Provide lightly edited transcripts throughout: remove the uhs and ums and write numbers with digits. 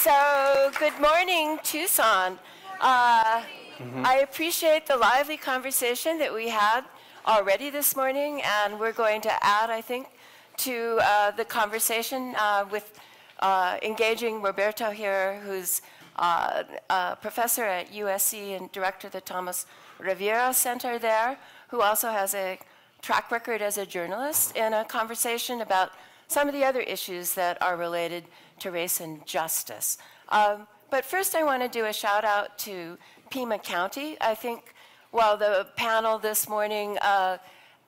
So, good morning, Tucson. I appreciate the lively conversation that we had already this morning, and we're going to add, I think, to the conversation with engaging Roberto here, who's a professor at USC and director of the Tomas Rivera Center there, who also has a track record as a journalist, in a conversation about some of the other issues that are related to race and justice. But first I want to do a shout out to Pima County. I think while the panel this morning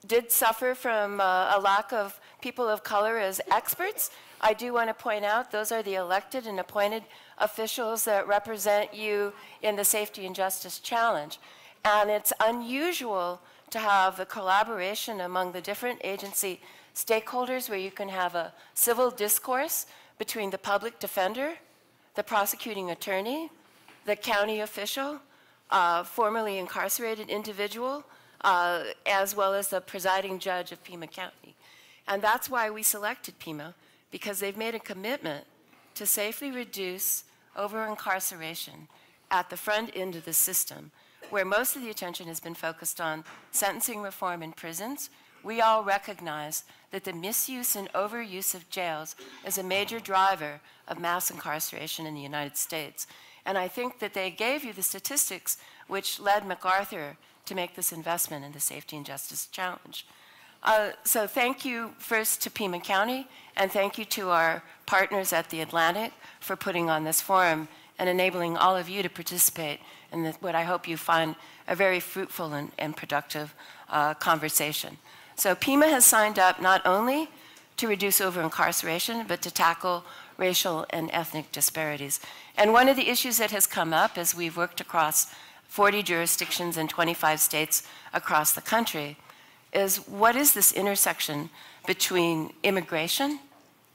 did suffer from a lack of people of color as experts, I do want to point out those are the elected and appointed officials that represent you in the Safety and Justice Challenge. And it's unusual to have the collaboration among the different agency stakeholders where you can have a civil discourse between the public defender, the prosecuting attorney, the county official, formerly incarcerated individual, as well as the presiding judge of Pima County. And that's why we selected Pima, because they've made a commitment to safely reduce over-incarceration at the front end of the system, where most of the attention has been focused on sentencing reform in prisons. We all recognize that the misuse and overuse of jails is a major driver of mass incarceration in the United States. And I think that they gave you the statistics which led MacArthur to make this investment in the Safety and Justice Challenge. So thank you first to Pima County, and thank you to our partners at the Atlantic for putting on this forum and enabling all of you to participate in what I hope you find a very fruitful and productive conversation. So Pima has signed up not only to reduce over-incarceration, but to tackle racial and ethnic disparities. And one of the issues that has come up as we've worked across 40 jurisdictions in 25 states across the country is, what is this intersection between immigration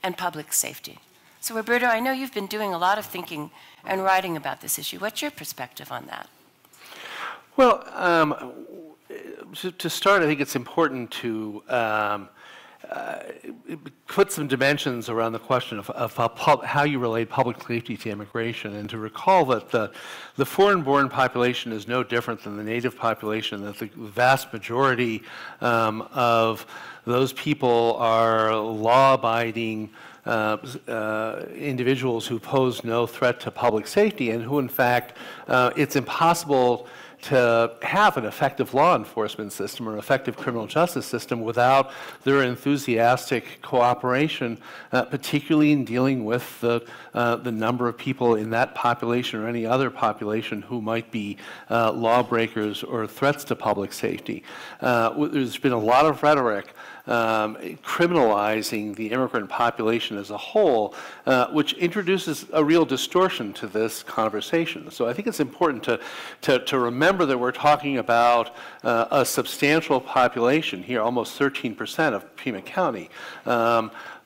and public safety? So Roberto, I know you've been doing a lot of thinking and writing about this issue. What's your perspective on that? Well, to start, I think it's important to put some dimensions around the question of how you relate public safety to immigration, and to recall that the foreign-born population is no different than the native population, that the vast majority of those people are law-abiding individuals who pose no threat to public safety, and who, in fact, it's impossible to have an effective law enforcement system or effective criminal justice system without their enthusiastic cooperation, particularly in dealing with the number of people in that population or any other population who might be lawbreakers or threats to public safety. There's been a lot of rhetoric criminalizing the immigrant population as a whole, which introduces a real distortion to this conversation. So I think it's important to remember that we're talking about a substantial population here, almost 13% of Pima County,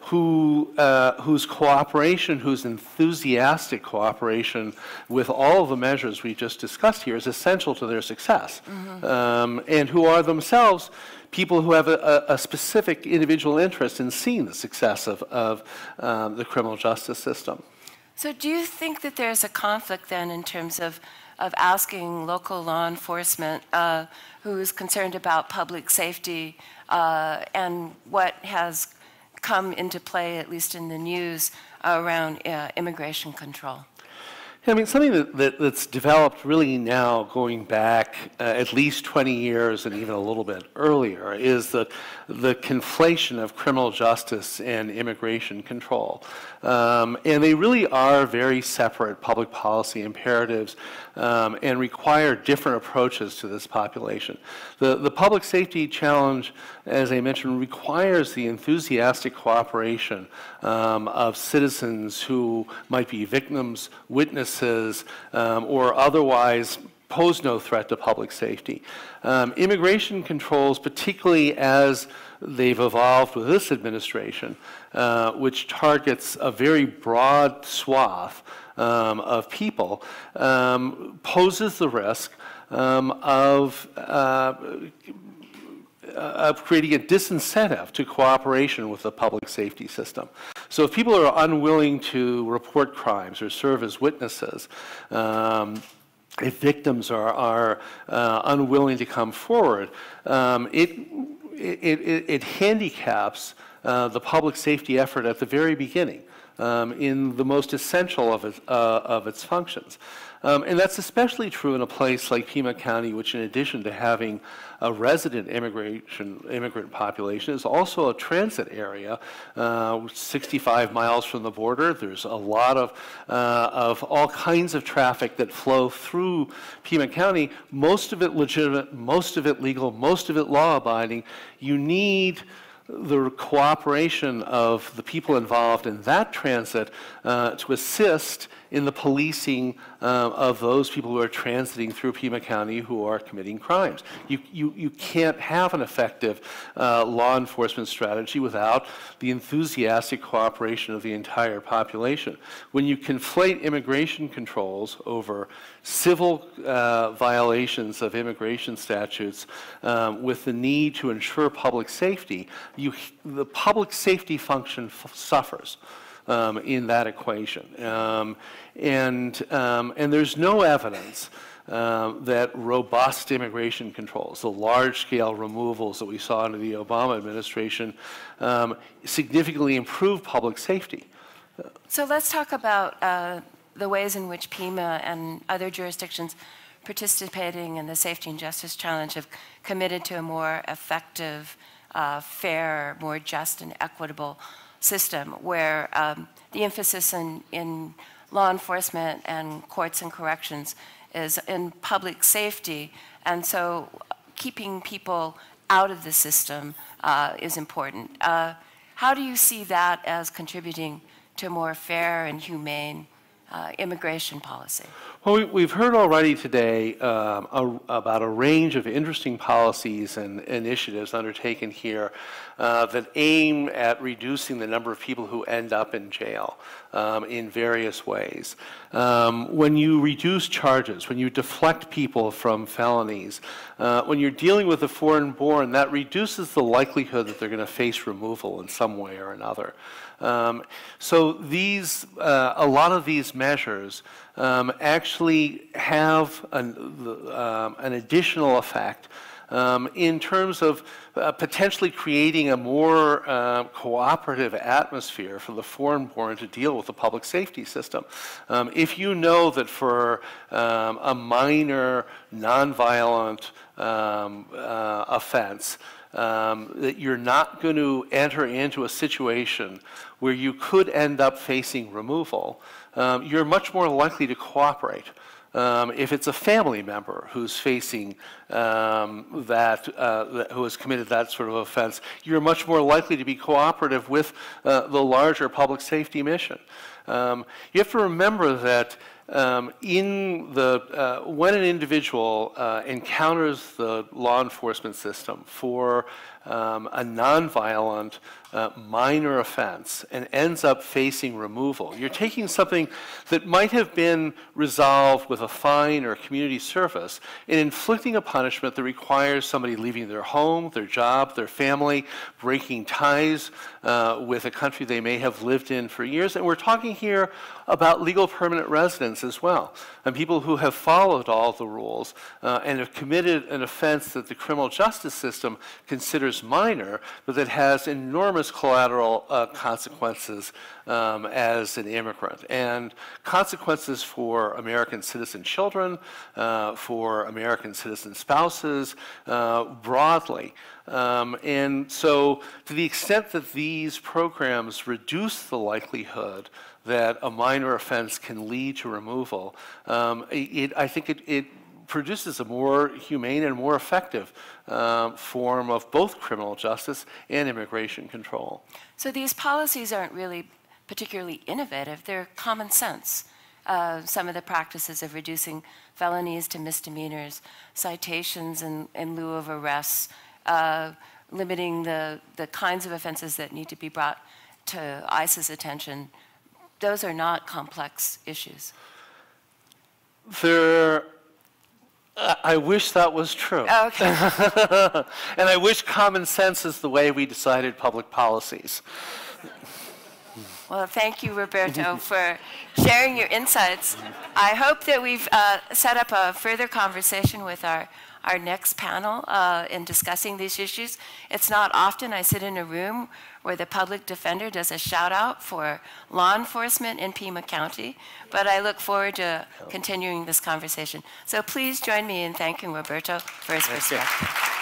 whose cooperation, whose enthusiastic cooperation with all of the measures we just discussed here is essential to their success, and who are themselves people who have a specific individual interest in seeing the success of the criminal justice system. So do you think that there's a conflict then in terms of asking local law enforcement who is concerned about public safety and what has come into play, at least in the news, around immigration control? I mean, something that's developed really now going back at least 20 years and even a little bit earlier is the conflation of criminal justice and immigration control. And they really are very separate public policy imperatives and require different approaches to this population. The public safety challenge, as I mentioned, requires the enthusiastic cooperation of citizens who might be victims, witnesses, or otherwise pose no threat to public safety. Immigration controls, particularly as they've evolved with this administration, which targets a very broad swath of people, poses the risk of creating a disincentive to cooperation with the public safety system. So if people are unwilling to report crimes or serve as witnesses, if victims are unwilling to come forward, it handicaps the public safety effort at the very beginning in the most essential of its functions. And that's especially true in a place like Pima County, which in addition to having a resident immigrant population is also a transit area, 65 miles from the border. There's a lot of all kinds of traffic that flow through Pima County, most of it legitimate, most of it legal, most of it law-abiding. You need the cooperation of the people involved in that transit to assist in the policing of those people who are transiting through Pima County who are committing crimes. You can't have an effective law enforcement strategy without the enthusiastic cooperation of the entire population. When you conflate immigration controls over civil violations of immigration statutes with the need to ensure public safety, the public safety function suffers in that equation. And there's no evidence that robust immigration controls, the large-scale removals that we saw under the Obama administration, significantly improve public safety. So let's talk about the ways in which Pima and other jurisdictions participating in the Safety and Justice Challenge have committed to a more effective, fair, more just and equitable system where the emphasis in law enforcement and courts and corrections is in public safety, and so keeping people out of the system is important. How do you see that as contributing to a more fair and humane immigration policy? Well, we've heard already today about a range of interesting policies and initiatives undertaken here that aim at reducing the number of people who end up in jail in various ways. When you reduce charges, when you deflect people from felonies, when you're dealing with the foreign-born, that reduces the likelihood that they're going to face removal in some way or another. So a lot of these measures actually have an additional effect in terms of potentially creating a more cooperative atmosphere for the foreign-born to deal with the public safety system. If you know that for a minor, nonviolent offense, that you're not going to enter into a situation where you could end up facing removal, you're much more likely to cooperate. If it's a family member who's facing who has committed that sort of offense, you're much more likely to be cooperative with the larger public safety mission. You have to remember that when an individual encounters the law enforcement system for a nonviolent minor offense and ends up facing removal, you're taking something that might have been resolved with a fine or community service and inflicting a punishment that requires somebody leaving their home, their job, their family, breaking ties with a country they may have lived in for years. And we're talking here about legal permanent residents as well, and people who have followed all the rules and have committed an offense that the criminal justice system considers minor, but that has enormous collateral consequences as an immigrant, and consequences for American citizen children, for American citizen spouses, broadly. And so to the extent that these programs reduce the likelihood that a minor offense can lead to removal, I think it produces a more humane and more effective form of both criminal justice and immigration control. So these policies aren't really particularly innovative, they're common sense. Some of the practices of reducing felonies to misdemeanors, citations in lieu of arrests, limiting the kinds of offenses that need to be brought to ICE's attention, those are not complex issues. I wish that was true. Oh, okay. And I wish common sense is the way we decided public policies. Well, thank you, Roberto, for sharing your insights. I hope that we've set up a further conversation with our next panel in discussing these issues. It's not often I sit in a room where the public defender does a shout out for law enforcement in Pima County, but I look forward to continuing this conversation. So please join me in thanking Roberto for his perspective.